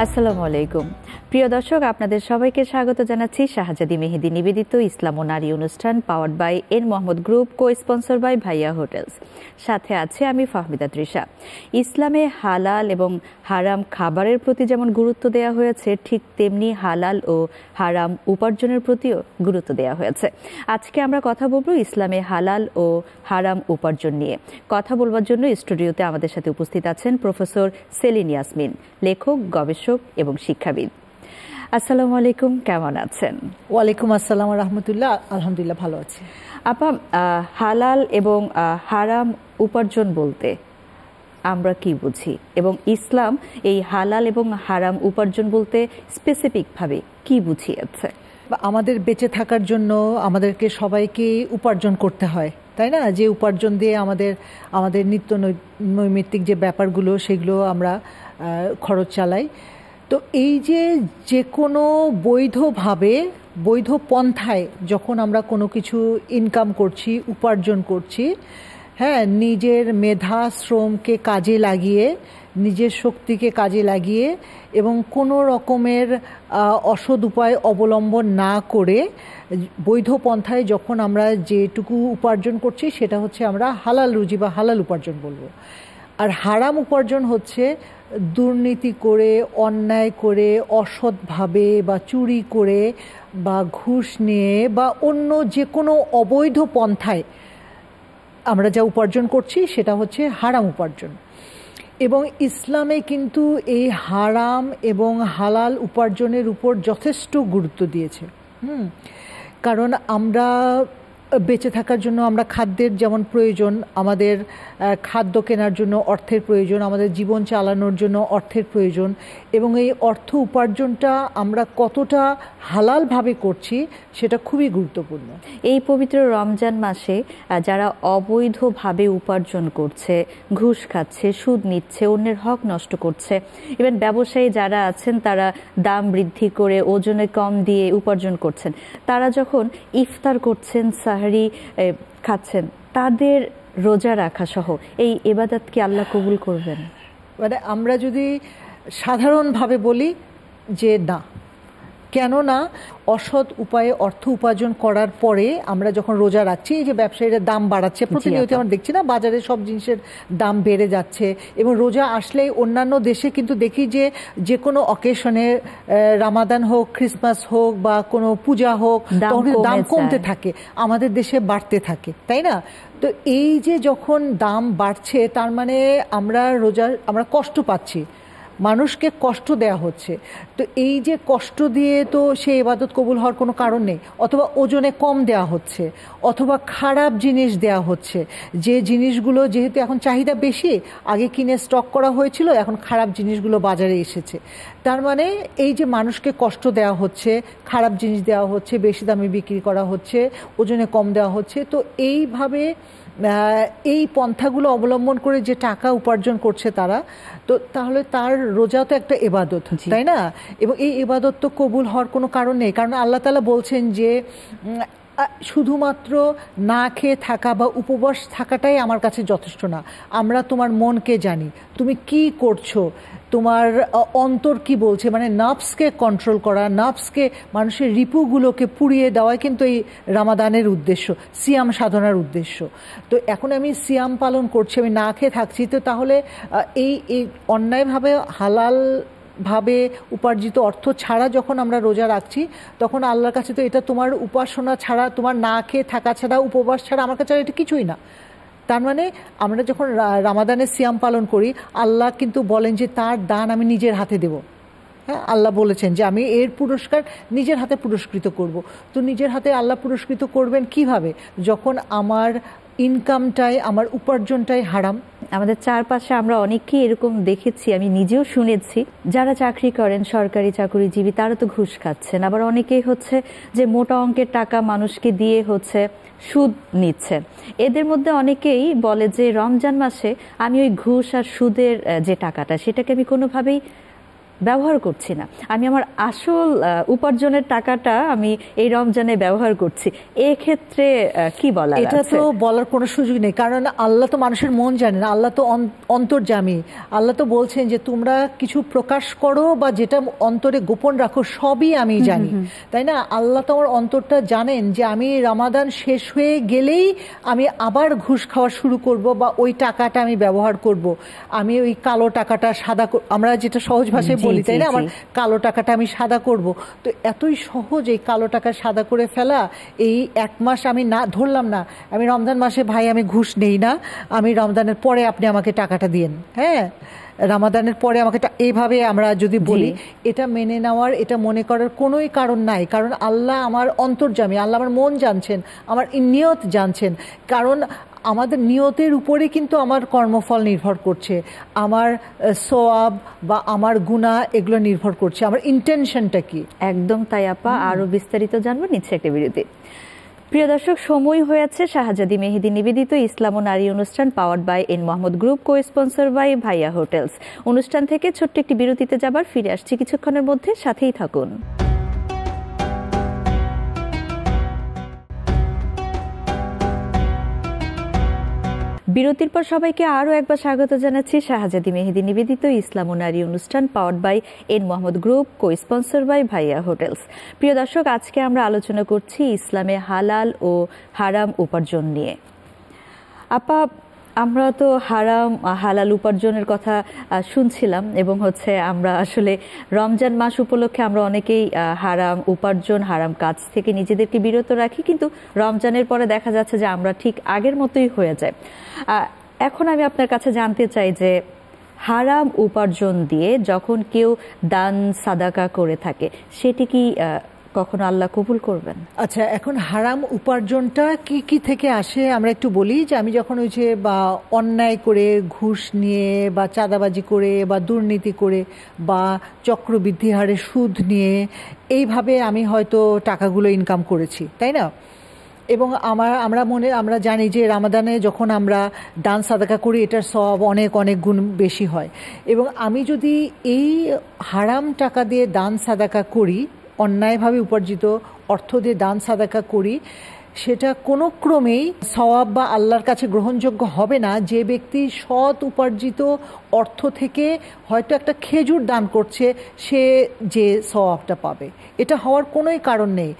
আসসালামু আলাইকুম। প্রিয় দর্শক, আপনাদের সবাইকে স্বাগত জানাচ্ছি শাহজাদি মেহেদি নিবেদিত ইসলাম ও নারী অনুষ্ঠান powered by N Mohammad group, co sponsor by Bhaiya hotels. সাথে আছে আমি ফাহমিদা তৃষা। ইসলামে হালাল এবং হারাম খাবারের প্রতি যেমন গুরুত্ব দেওয়া হয়েছে, ঠিক তেমনি হালাল ও হারাম উপার্জনের প্রতিও গুরুত্ব দেওয়া হয়েছে। আজকে আমরা কথা বলবো ইসলামে হালাল ও হারাম উপার্জন নিয়ে। কথা বলবার জন্য স্টুডিওতে আমাদের সাথে উপস্থিত আছেন প্রফেসর সেলিন ইয়াসমিন, লেখক, গবেষক এবং শিক্ষাবিদ। আসসালামু আলাইকুম, কেমন আছেন? ওয়ালাইকুম আসসালাম রাহমাতুল্লাহ। আলহামদুলিল্লাহ, ভালো আছি। আপা, হালাল এবং হারাম উপার্জন বলতে আমরা কি বুঝি, এবং ইসলাম এই হালাল এবং হারাম উপার্জন বলতে স্পেসিফিকভাবে কি বুঝিয়েছে? আমাদের বেঁচে থাকার জন্য আমাদেরকে সবাইকে উপার্জন করতে হয়, তাই না? যে উপার্জন দিয়ে আমাদের নিত্য নৈমিত্তিক যে ব্যাপারগুলো সেগুলো আমরা খরচ চালাই। তো এই যে কোনো বৈধভাবে, বৈধ পন্থায় যখন আমরা কোনো কিছু ইনকাম করছি, উপার্জন করছি, হ্যাঁ, নিজের মেধা শ্রমকে কাজে লাগিয়ে, নিজের শক্তিকে কাজে লাগিয়ে এবং কোনো রকমের অসৎ উপায় অবলম্বন না করে বৈধ পন্থায় যখন আমরা যেটুকু উপার্জন করছি সেটা হচ্ছে আমরা হালাল রুজি বা হালাল উপার্জন বলবো। আর হারাম উপার্জন হচ্ছে দুর্নীতি করে, অন্যায় করে, অসৎভাবে বা চুরি করে বা ঘুষ নিয়ে বা অন্য যে কোনো অবৈধ পন্থায় আমরা যা উপার্জন করছি সেটা হচ্ছে হারাম উপার্জন। এবং ইসলামে কিন্তু এই হারাম এবং হালাল উপার্জনের উপর যথেষ্ট গুরুত্ব দিয়েছে। কারণ আমরা বেঁচে থাকার জন্য আমরা খাদ্যের যেমন প্রয়োজন, আমাদের খাদ্য কেনার জন্য অর্থের প্রয়োজন, আমাদের জীবন চালানোর জন্য অর্থের প্রয়োজন, এবং এই অর্থ উপার্জনটা আমরা কতটা হালালভাবে করছি সেটা খুবই গুরুত্বপূর্ণ। এই পবিত্র রমজান মাসে যারা অবৈধভাবে উপার্জন করছে, ঘুষ খাচ্ছে, সুদ নিচ্ছে, অন্যের হক নষ্ট করছে, ইভেন ব্যবসায়ী যারা আছেন তারা দাম বৃদ্ধি করে ওজনে কম দিয়ে উপার্জন করছেন, তারা যখন ইফতার করছেন, সাহরি খাচ্ছেন, তাদের রোজা রাখা সহ এই ইবাদত কি আল্লাহ কবুল করবেন? মানে আমরা যদি সাধারণভাবে বলি যে না, কেন না, অসৎ উপায়ে অর্থ উপার্জন করার পরে আমরা যখন রোজা রাখছি, এই যে ব্যবসায়ীরা দাম বাড়াচ্ছে প্রতিনিয়ত, আমরা দেখছি না বাজারে সব জিনিসের দাম বেড়ে যাচ্ছে, এবং রোজা আসলেই অন্যান্য দেশে কিন্তু দেখি যে কোনো অকেশনে, রামাদান হোক, ক্রিসমাস হোক বা কোনো পূজা হোক, দাম কমতে থাকে, আমাদের দেশে বাড়তে থাকে, তাই না? তো এই যে যখন দাম বাড়ছে তার মানে আমরা কষ্ট পাচ্ছি, মানুষকে কষ্ট দেয়া হচ্ছে। তো এই যে কষ্ট দিয়ে তো সে ইবাদত কবুল হওয়ার কোনো কারণ নেই। অথবা ওজনে কম দেয়া হচ্ছে, অথবা খারাপ জিনিস দেয়া হচ্ছে, যে জিনিসগুলো যেহেতু এখন চাহিদা বেশি, আগে কিনে স্টক করা হয়েছিল, এখন খারাপ জিনিসগুলো বাজারে এসেছে। তার মানে এই যে মানুষকে কষ্ট দেওয়া হচ্ছে, খারাপ জিনিস দেওয়া হচ্ছে, বেশি দামে বিক্রি করা হচ্ছে, ওজনে কম দেওয়া হচ্ছে। তো এইভাবে এই পন্থাগুলো অবলম্বন করে যে টাকা উপার্জন করছে তারা, তো তাহলে তার রোজা তো একটা ইবাদত, তাই না? এবং এই ইবাদত তো কবুল হওয়ার কোনো কারণ নেই, কারণ আল্লাহ তাআলা বলছেন যে শুধুমাত্র না খেয়ে থাকা বা উপবাস থাকাটাই আমার কাছে যথেষ্ট না। আমরা তোমার মনকে জানি, তুমি কি করছো, তোমার অন্তর কি বলছে, মানে নাফসকে কন্ট্রোল করা, নাফসকে, মানুষের রিপুগুলোকে পুড়িয়ে দেওয়াই কিন্তু এই রামাদানের উদ্দেশ্য, সিয়াম সাধনার উদ্দেশ্য। তো এখন আমি সিয়াম পালন করছি, আমি না খেয়ে থাকছি, তো তাহলে এই অন্যায়ভাবে হালাল ভাবে উপার্জিত অর্থ ছাড়া যখন আমরা রোজা রাখছি, তখন আল্লাহর কাছে তো এটা তোমার উপাসনা ছাড়া, তোমার না খেয়ে থাকা ছাড়া, উপবাস ছাড়া আমার কাছে এটা কিছুই না। তার মানে আমরা যখন রামাদানের সিয়াম পালন করি, আল্লাহ কিন্তু বলেন যে তার দান আমি নিজের হাতে দেব। হ্যাঁ, আল্লাহ বলেছেন যে আমি এর পুরস্কার নিজের হাতে পুরস্কৃত করব। তো নিজের হাতে আল্লাহ পুরস্কৃত করবেন কিভাবে? যখন আমার ইনকামটাই, আমার উপার্জনটাই হারাম। আমাদের চারপাশে আমরা অনেককেই এরকম দেখেছি, আমি নিজেও শুনেছি, যারা চাকরি করেন, সরকারি চাকরিজীবী, তারা তো ঘুষ খাচ্ছেন। আবার অনেকেই হচ্ছে যে মোটা অঙ্কের টাকা মানুষকে দিয়ে হচ্ছে সুদ নিচ্ছেন। এদের মধ্যে অনেকেই বলে যে রমজান মাসে আমি ওই ঘুষ আর সুদের যে টাকাটা, সেটাকে আমি কোনোভাবেই ব্যবহার করছি না, আমি আমার আসল উপার্জনের টাকাটা আমি এই রমজানে ব্যবহার করছি, এক্ষেত্রে কি বলার আছে? এটা তো বলার কোনো সুযোগ নেই, কারণ আল্লাহ তো মানুষের মন জানেন, আল্লাহ তো অন্তর্যামী। আল্লাহ তো বলছেন যে তোমরা কিছু প্রকাশ করো বা যেটা অন্তরে গোপন রাখো সবই আমি জানি, তাই না? আল্লাহ তো আমার অন্তরটা জানেন যে আমি রমাদান শেষ হয়ে গেলেই আমি আবার ঘুষ খাওয়া শুরু করব বা ওই টাকাটা আমি ব্যবহার করব, আমি ওই কালো টাকাটা সাদা, আমরা যেটা সহজ ভাষায় বলি, তাই না, আমার কালো টাকাটা আমি সাদা করব। তো এতই সহজ এই কালো টাকা সাদা করে ফেলা। এই এক মাস আমি না ধরলাম না, আমি রমজান মাসে ভাই আমি ঘুষ নেই না, আমি রমজানের পরে আপনি আমাকে টাকাটা দিন, হ্যাঁ, রামাদানের পরে আমাকে, এইভাবে আমরা যদি বলি, এটা মেনে নেওয়ার, এটা মনে করার কোনোই কারণ নাই। কারণ আল্লাহ আমার অন্তর্যামী, আল্লাহ আমার মন জানছেন, আমার নিয়ত জানছেন। কারণ আমাদের নিয়তের উপরে কিন্তু আমার কর্মফল নির্ভর করছে, আমার সওয়াব বা আমার গুনাহ এগুলো নির্ভর করছে, আমার ইন্টেনশনটা কি। একদম তাই আপা, আরো বিস্তারিত জানবো নিচ্ছে একটা বিরতি। প্রিয় দর্শক, সময় হয়েছে শাহজাদি মেহেদি নিবেদিত ইসলাম ও নারী অনুষ্ঠান powered by N Mohammad group, co sponsor by Bhaiya hotels অনুষ্ঠান থেকে ছোট্ট একটি বিরতিতে যাবার, ফিরে আসছি কিছুক্ষণের মধ্যে, সাথেই থাকুন। বিরতির পর সবাইকে আরও একবার স্বাগত জানাচ্ছি শাহজাদি মেহেদি নিবেদিত ইসলাম ও নারী অনুষ্ঠান powered by N Mohammad group, co sponsor by Bhaiya hotels. প্রিয় দর্শক, আজকে আমরা আলোচনা করছি ইসলামে হালাল ও হারাম উপার্জন নিয়ে। আপা, আমরা তো হালাল উপার্জনের কথা শুনছিলাম, এবং আমরা আসলে রমজান মাস উপলক্ষে আমরা অনেকেই হারাম উপার্জন, হারাম কাজ থেকে নিজেদেরকে বিরত রাখি, কিন্তু রমজানের পরে দেখা যাচ্ছে যে আমরা ঠিক আগের মতোই হয়ে যায়। এখন আমি আপনার কাছে জানতে চাই যে হারাম উপার্জন দিয়ে যখন কেউ দান সাদাকা করে থাকে, সেটি কি কখনো আল্লাহ কবুল করবেন? আচ্ছা, এখন হারাম উপার্জনটা কি কি থেকে আসে আমরা একটু বলি। যে আমি যখন ওই যে বা অন্যায় করে ঘুষ নিয়ে বা চাঁদাবাজি করে বা দুর্নীতি করে বা চক্রবৃদ্ধি হারে সুদ নিয়ে এইভাবে আমি হয়তো টাকাগুলো ইনকাম করেছি, তাই না? এবং আমরা জানি যে রামাদানে যখন আমরা দান সাদাকা করি এটার সওয়াব অনেক অনেক গুণ বেশি হয়। এবং আমি যদি এই হারাম টাকা দিয়ে দান সাদাকা করি, অন্যায়ভাবে উপার্জিত অর্থ দিয়ে দান সাদাকা করি, সেটা কোনো ক্রমেই সওয়াব বা আল্লাহর কাছে গ্রহণযোগ্য হবে না। যে ব্যক্তি সৎ উপার্জিত অর্থ থেকে হয়তো একটা খেজুর দান করছে, সে যে সওয়াবটা পাবে, এটা হওয়ার কোনোই কারণ নেই।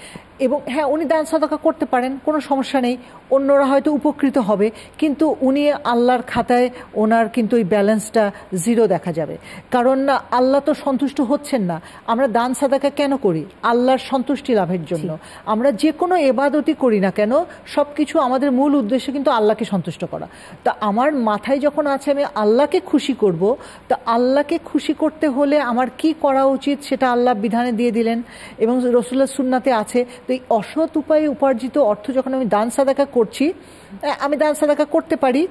এবং হ্যাঁ, উনি দান সাদাকা করতে পারেন, কোনো সমস্যা নেই, অন্যরা হয়তো উপকৃত হবে, কিন্তু উনি আল্লাহর খাতায় ওনার কিন্তু ওই ব্যালেন্সটা জিরো দেখা যাবে। কারণ আল্লাহ তো সন্তুষ্ট হচ্ছেন না। আমরা দান সাদাকা কেন করি? আল্লাহর সন্তুষ্টি লাভের জন্য। আমরা যে কোনো ইবাদতই করি না কেন, সব কিছু আমাদের মূল উদ্দেশ্য কিন্তু আল্লাহকে সন্তুষ্ট করা। তা আমার মাথায় যখন আছে আমি আল্লাহকে খুশি করব, তা আল্লাহকে খুশি করতে হলে আমার কি করা উচিত সেটা আল্লাহ বিধানে দিয়ে দিলেন, এবং রাসূলুল্লাহ সুন্নাতে আছে। তো এই অসৎ উপায়ে উপার্জিত অর্থ যখন আমি দান সাদাকা করছি, আমি দান সাদাকা করতে পারি,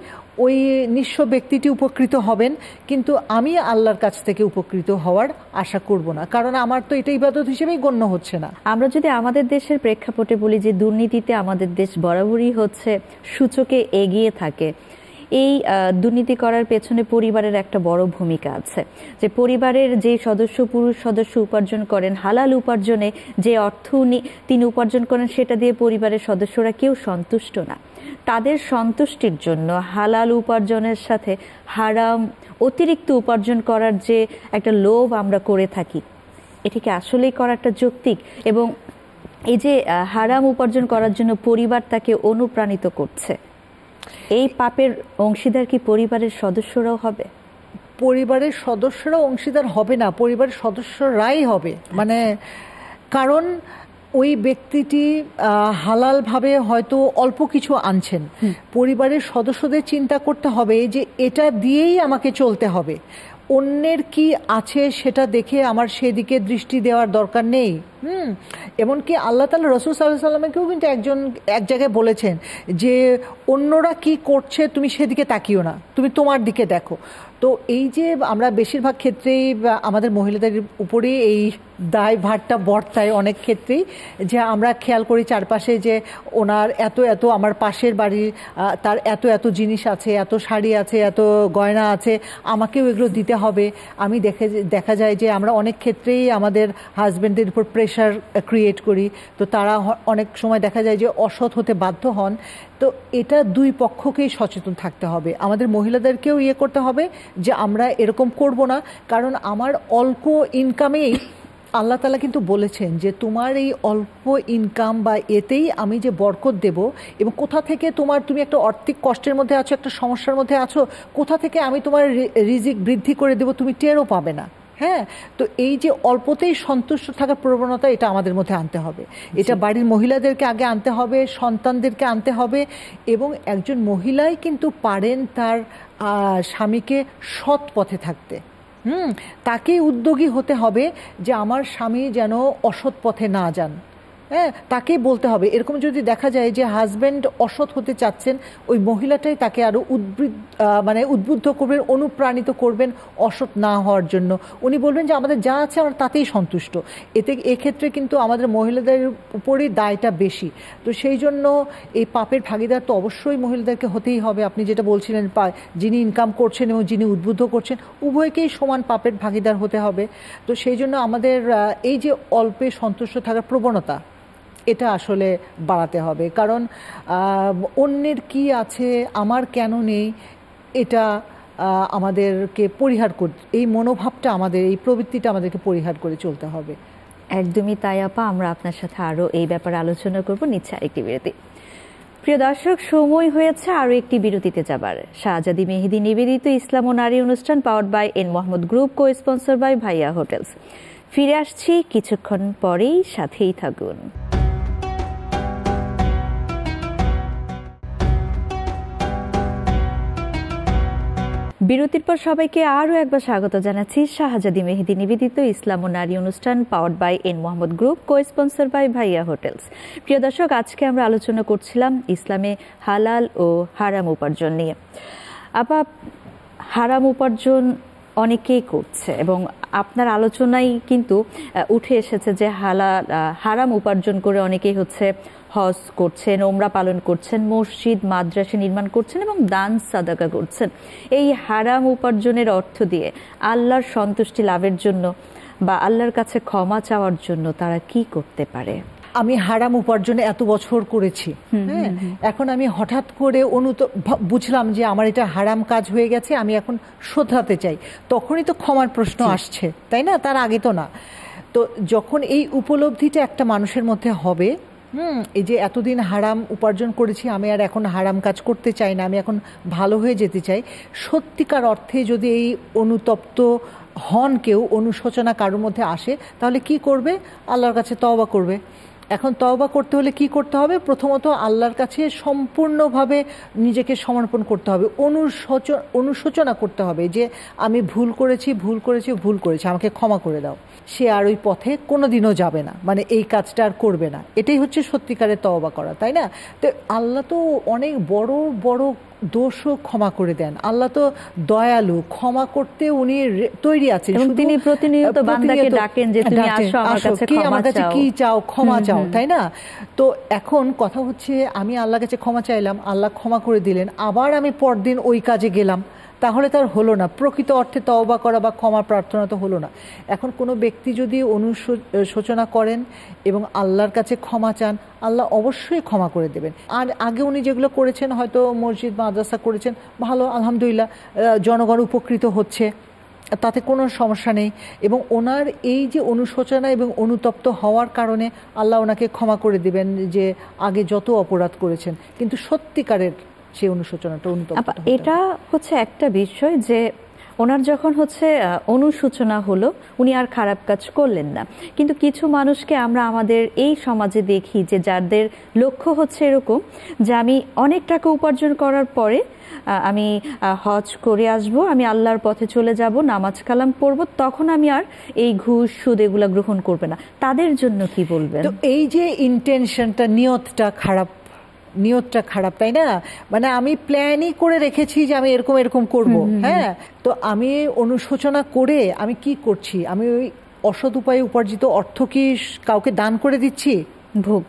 ওই নিঃস্ব ব্যক্তিটি উপকৃত হবেন, কিন্তু আমি আল্লাহর কাছ থেকে উপকৃত হওয়ার আশা করব না, কারণ আমার তো এটা ইবাদত হিসেবেই গণ্য হচ্ছে না। আমরা যদি আমাদের দেশের প্রেক্ষাপটে বলি যে দুর্নীতিতে আমাদের দেশ বরাবরই সূচকে এগিয়ে থাকে, এই দুর্নীতি করার পেছনে পরিবারের একটা বড় ভূমিকা আছে। যে পরিবারের যে পুরুষ সদস্য উপার্জন করেন, হালাল উপার্জনে যে অর্থ তিনি উপার্জন করেন, সেটা দিয়ে পরিবারের সদস্যরা কেউ সন্তুষ্ট না। তাদের সন্তুষ্টির জন্য হালাল উপার্জনের সাথে হারাম অতিরিক্ত উপার্জন করার যে একটা লোভ আমরা করে থাকি, এটিকে আসলেই করাটা যৌক্তিক? এবং এই যে হারাম উপার্জন করার জন্য পরিবার তাকে অনুপ্রাণিত করছে, এই পাপের অংশীদার কি পরিবারের সদস্যরাও হবে? পরিবারের সদস্যরাও অংশীদার হবে না, পরিবারের সদস্যরাই হবে। মানে কারণ ওই ব্যক্তিটি হালালভাবে হয়তো অল্প কিছু আনছেন, পরিবারের সদস্যদের চিন্তা করতে হবে যে এটা দিয়েই আমাকে চলতে হবে, অন্যের কি আছে সেটা দেখে আমার সেদিকে দৃষ্টি দেওয়ার দরকার নেই। এমনকি আল্লাহ তাআলা রাসূল সাল্লাল্লাহু আলাইহি ওয়াসাল্লামকেও কিন্তু এক জায়গায় বলেছেন যে অন্যরা কি করছে তুমি সেদিকে তাকিও না, তুমি তোমার দিকে দেখো। তো এই যে আমরা বেশিরভাগ ক্ষেত্রেই আমাদের মহিলাদের উপরেই এই দায়ভারটা বর্তায় অনেক ক্ষেত্রেই, যে আমরা খেয়াল করি চারপাশে যে ওনার এত এত, আমার পাশের বাড়ির তার এত এত জিনিস আছে, এত শাড়ি আছে, এত গয়না আছে, আমাকেও এগুলো দিতে হবে। আমি দেখা যায় যে আমরা অনেক ক্ষেত্রেই আমাদের হাজব্যান্ডের উপর প্রেশার ক্রিয়েট করি, তো তারা অনেক সময় দেখা যায় যে অসৎ হতে বাধ্য হন। তো এটা দুই পক্ষকেই সচেতন থাকতে হবে, আমাদের মহিলাদেরকেও করতে হবে যে আমরা এরকম করব না। কারণ আমার অল্প ইনকামেই আল্লাহ তাআলা কিন্তু বলেছেন যে তোমার এই অল্প ইনকাম বা এতেই আমি যে বরকত দেব, এবং কোথা থেকে তুমি একটা আর্থিক কষ্টের মধ্যে আছো, একটা সমস্যার মধ্যে আছো, কোথা থেকে আমি তোমার রিজিক বৃদ্ধি করে দেব তুমি টেরও পাবে না। হ্যাঁ, তো এই যে অল্পতেই সন্তুষ্ট থাকার প্রবণতা, এটা আমাদের মধ্যে আনতে হবে। এটা বাড়ির মহিলাদেরকে আগে আনতে হবে, সন্তানদেরকে আনতে হবে, এবং একজন মহিলাই কিন্তু পারেন তার স্বামীকে সৎ পথে থাকতে। তাকেই উদ্যোগী হতে হবে যে আমার স্বামী যেন অসৎ পথে না যান। হ্যাঁ, তাকেই বলতে হবে। এরকম যদি দেখা যায় যে হাজব্যান্ড অসৎ হতে চাচ্ছেন, ওই মহিলাটাই তাকে আরো উদ্বুদ্ধ করবেন, অনুপ্রাণিত করবেন অসৎ না হওয়ার জন্য। উনি বলবেন যে আমাদের যা আছে আমরা তাতেই সন্তুষ্ট। এক্ষেত্রে কিন্তু আমাদের মহিলাদের উপরই দায়টা বেশি। তো সেই জন্য এই পাপের ভাগিদার তো অবশ্যই মহিলাদেরকে হতেই হবে। আপনি যেটা বলছিলেন, যিনি ইনকাম করছেন এবং যিনি উদ্বুদ্ধ করছেন, উভয়কেই সমান পাপের ভাগিদার হতে হবে। তো সেই জন্য আমাদের এই যে অল্পে সন্তুষ্ট থাকার প্রবণতা, এটা আসলে বাড়াতে হবে। কারণ অন্যের কি আছে আমার কেন নেই, এটা আমাদেরকে পরিহার করতে, এই মনোভাবটা আমাদের, এই প্রবৃত্তিটা আমাদেরকে পরিহার করে চলতে হবে। একদমই তাই আপা, আমরা আপনার সাথে আরও এই ব্যাপারে আলোচনা করব নিচ্ছে আরেকটি বিরতি। প্রিয় দর্শক, সময় হয়েছে আরও একটি বিরতিতে যাবার। শাহজাদি মেহেদী নিবেদিত ইসলাম ও নারী অনুষ্ঠান powered by N Mohammad group, co sponsor by Bhaiya hotels. ফিরে আসছি কিছুক্ষণ পরেই, সাথেই থাকুন। বিরতির পর সবাইকে আরও একবার স্বাগত জানাচ্ছি শাহজাদি মেহেদী নিবেদিত ইসলাম ও নারী অনুষ্ঠান powered by N Mohammad group, co sponsor by Bhaiya hotels. প্রিয় দর্শক, আজকে আমরা আলোচনা করছিলাম ইসলামে হালাল ও হারাম উপার্জন নিয়ে। আপা, হারাম উপার্জন অনেকেই করছে এবং আপনার আলোচনায় কিন্তু উঠে এসেছে যে হারাম উপার্জন করে অনেকেই হজ করছেন, ওমরা পালন করছেন, মসজিদ মাদ্রাসা নির্মাণ করছেন এবং দান সাদাকা করছেন। এই হারাম উপার্জনের অর্থ দিয়ে আল্লাহর সন্তুষ্টি লাভের জন্য বা আল্লাহর কাছে ক্ষমা চাওয়ার জন্য তারা কি করতে পারে? আমি হারাম উপার্জনে এত বছর করেছি, হ্যাঁ, এখন আমি হঠাৎ করে বুঝলাম যে আমার এটা হারাম কাজ হয়ে গেছে, আমি এখন শোধরাতে চাই, তখনই তো ক্ষমার প্রশ্ন আসছে, তাই না? তার আগে তো না। তো যখন এই উপলব্ধিটা একটা মানুষের মধ্যে হবে, এই যে এতদিন হারাম উপার্জন করেছি, আমি আর এখন হারাম কাজ করতে চাই না, আমি এখন ভালো হয়ে যেতে চাই, সত্যিকার অর্থে যদি এই অনুতপ্ত হন কেউ, অনুশোচনা কারোর মধ্যে আসে, তাহলে কি করবে? আল্লাহর কাছে তওবা করবে। এখন তওবা করতে হলে কি করতে হবে? প্রথমত আল্লাহর কাছে সম্পূর্ণভাবে নিজেকে সমর্পণ করতে হবে, অনুশোচনা করতে হবে যে আমি ভুল করেছি, আমাকে ক্ষমা করে দাও। সে আর ওই পথে কোনোদিনও যাবে না, মানে এই কাজটা আর করবে না। এটাই হচ্ছে সত্যিকারের তওবা করা, তাই না? তো আল্লাহ তো অনেক বড় বড় দোষও ক্ষমা করে দেন। আল্লাহ তো দয়ালু, ক্ষমা করতে উনি তৈরি আছেন। তিনি প্রতিনিয়ত বান্দাকে ডাকেন যে তুমি আসো আমার কাছে, আমার কাছে কি চাও, ক্ষমা চাও, তাই না? তো এখন কথা হচ্ছে, আমি আল্লাহর কাছে ক্ষমা চাইলাম, আল্লাহ ক্ষমা করে দিলেন, আবার আমি পরদিন ওই কাজে গেলাম, তাহলে তার হলো না। প্রকৃত অর্থে তওবা করা বা ক্ষমা প্রার্থনা তো হলো না। এখন কোনো ব্যক্তি যদি অনুশোচনা করেন এবং আল্লাহর কাছে ক্ষমা চান, আল্লাহ অবশ্যই ক্ষমা করে দেবেন। আর আগে উনি যেগুলো করেছেন, হয়তো মসজিদ মাদ্রাসা করেছেন, ভালো, আলহামদুলিল্লাহ, জনগণ উপকৃত হচ্ছে, তাতে কোনো সমস্যা নেই। এবং ওনার এই যে অনুশোচনা এবং অনুতপ্ত হওয়ার কারণে আল্লাহ ওনাকে ক্ষমা করে দিবেন যে আগে যত অপরাধ করেছেন, কিন্তু সত্যিকারের সেই অনুশোচনাটা, অনুতপ্ত। এটা হচ্ছে একটা বিষয় যে ওনার যখন হচ্ছে অনুশোচনা হলো, উনি আর খারাপ কাজ করলেন না। কিন্তু কিছু মানুষকে আমরা আমাদের এই সমাজে দেখি যে যাদের লক্ষ্য হচ্ছে এরকম যে আমি অনেক টাকা উপার্জন করার পরে আমি হজ করে আসব, আমি আল্লাহর পথে চলে যাব, নামাজ কালাম পড়ব, তখন আমি আর এই ঘুষ সুদ এগুলা গ্রহণ করবে না। তাদের জন্য কি বলবেন? তো এই যে ইন্টেনশনটা, নিয়তটা খারাপ, তাই না? মানে আমি প্ল্যানই করে রেখেছি যে আমি এরকম এরকম করব, হ্যাঁ, তো আমি অনুশোচনা করে আমি কি করছি? আমি ওই অসৎ উপায়ে উপার্জিত অর্থ কি কাউকে দান করে দিচ্ছি? ভোগ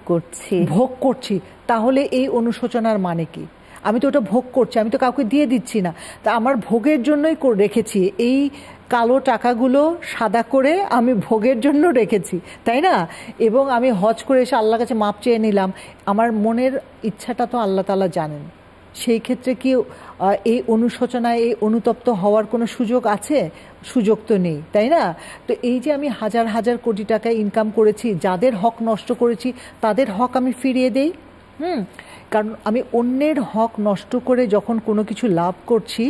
করছি। তাহলে এই অনুশোচনার মানে কি? আমি তো ওটা ভোগ করছি, আমি তো কাউকে দিয়ে দিচ্ছি না। তা আমার ভোগের জন্যই রেখেছি, এই কালো টাকাগুলো সাদা করে আমি ভোগের জন্য রেখেছি, তাই না? এবং আমি হজ করে এসে আল্লাহর কাছে মাপ চেয়ে নিলাম। আমার মনের ইচ্ছাটা তো আল্লাহ তাআলা জানেন। সেই ক্ষেত্রে কি এই অনুশোচনায়, এই অনুতপ্ত হওয়ার কোনো সুযোগ আছে? সুযোগ তো নেই, তাই না? তো এই যে আমি হাজার হাজার কোটি টাকা ইনকাম করেছি, যাদের হক নষ্ট করেছি তাদের হক আমি ফিরিয়ে দেই। কারণ আমি অন্যের হক নষ্ট করে যখন কোনো কিছু লাভ করছি,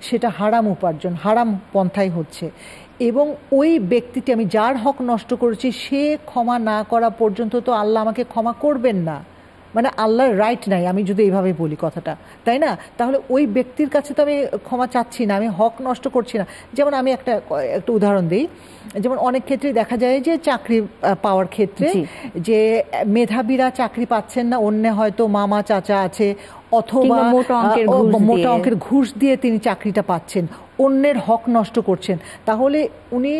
সেটা হারাম উপার্জন, হারাম পন্থায় হচ্ছে। এবং ওই ব্যক্তিটি, আমি যার হক নষ্ট করেছি, সে ক্ষমা না করা পর্যন্ত তো আল্লাহ আমাকে ক্ষমা করবেন না। মানে আল্লাহর রাইট নাই, আমি যদি এইভাবে বলি কথাটা, তাই না? তাহলে ওই ব্যক্তির কাছে তো আমি ক্ষমা চাচ্ছি না, আমি হক নষ্ট করছি না। যেমন আমি একটা উদাহরণ দিই। যেমন অনেক ক্ষেত্রে দেখা যায় যে চাকরি পাওয়ার ক্ষেত্রে যে মেধাবীরা চাকরি পাচ্ছেন না, অন্য হয়তো মামা চাচা আছে, অথবা মোটা অঙ্কের ঘুষ দিয়ে তিনি চাকরিটা পাচ্ছেন, অন্যের হক নষ্ট করছেন। তাহলে উনি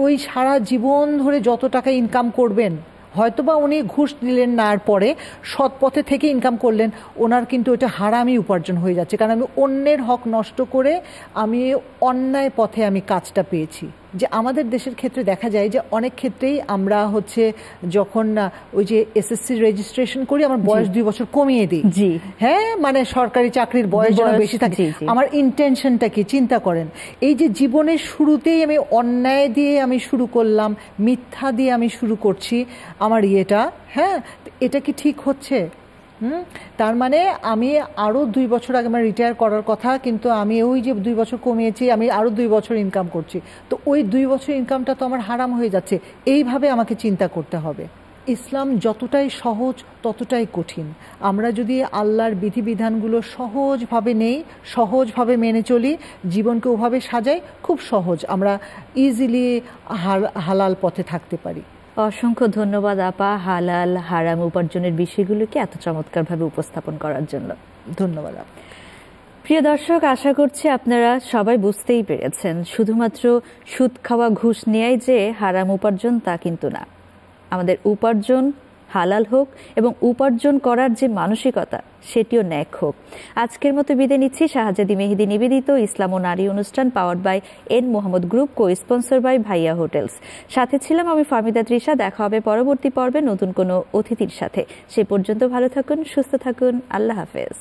ওই সারা জীবন ধরে যত টাকা ইনকাম করবেন, হয়তোবা উনি ঘুষ দিলেন না, আর পরে সৎ পথে থেকে ইনকাম করলেন, ওনার কিন্তু এটা হারামই উপার্জন হয়ে যাচ্ছে। কারণ আমি অন্যের হক নষ্ট করে আমি অন্যায় পথে আমি কাজটা পেয়েছি। যে আমাদের দেশের ক্ষেত্রে দেখা যায় যে অনেক ক্ষেত্রেই আমরা হচ্ছে যখন ওই যে এসএসসি রেজিস্ট্রেশন করি, আমার বয়স 2 বছর কমিয়ে দিই, হ্যাঁ, মানে সরকারি চাকরির বয়স যেন বেশি থাকে। আমার ইন্টেনশনটা কি চিন্তা করেন? এই যে জীবনের শুরুতেই আমি অন্যায় দিয়ে আমি শুরু করলাম, মিথ্যা দিয়ে আমি শুরু করছি আমার ইয়েটা, হ্যাঁ, এটা কি ঠিক হচ্ছে? তার মানে আমি আরও 2 বছর আগে আমার রিটায়ার করার কথা, কিন্তু আমি ওই যে 2 বছর কমিয়েছি, আমি আরও 2 বছর ইনকাম করছি, তো ওই 2 বছর ইনকামটা তো আমার হারাম হয়ে যাচ্ছে। এইভাবে আমাকে চিন্তা করতে হবে। ইসলাম যতটাই সহজ ততটাই কঠিন। আমরা যদি আল্লাহর বিধিবিধানগুলো সহজভাবে নেই, সহজভাবে মেনে চলি, জীবনকে ওভাবে সাজাই, খুব সহজ, আমরা ইজিলি হালাল পথে থাকতে পারি। অসংখ্য ধন্যবাদ আপা, হালাল হারাম উপার্জনের বিষয়গুলোকে এত চমৎকারভাবে উপস্থাপন করার জন্য। ধন্যবাদ। প্রিয় দর্শক, আশা করছি আপনারা সবাই বুঝতেই পেরেছেন, শুধুমাত্র সুদ খাওয়া, ঘুষ নেয়াই যে হারাম উপার্জন তা কিন্তু না। আমাদের উপার্জন হালাল হোক এবং উপার্জন করার যে মানসিকতা সেটিও ন্যাক হোক। আজকের মতো বিদায় নিচ্ছি। শাহজাদি মেহেদি নিবেদিত ইসলাম ও নারী অনুষ্ঠান powered by N Mohammad group, co sponsor by Bhaiya hotels. সাথে ছিলাম আমি ফাহমিদা তৃষা। দেখা হবে পরবর্তী পর্বে নতুন কোনো অতিথির সাথে। সে পর্যন্ত ভালো থাকুন, সুস্থ থাকুন। আল্লাহ হাফেজ।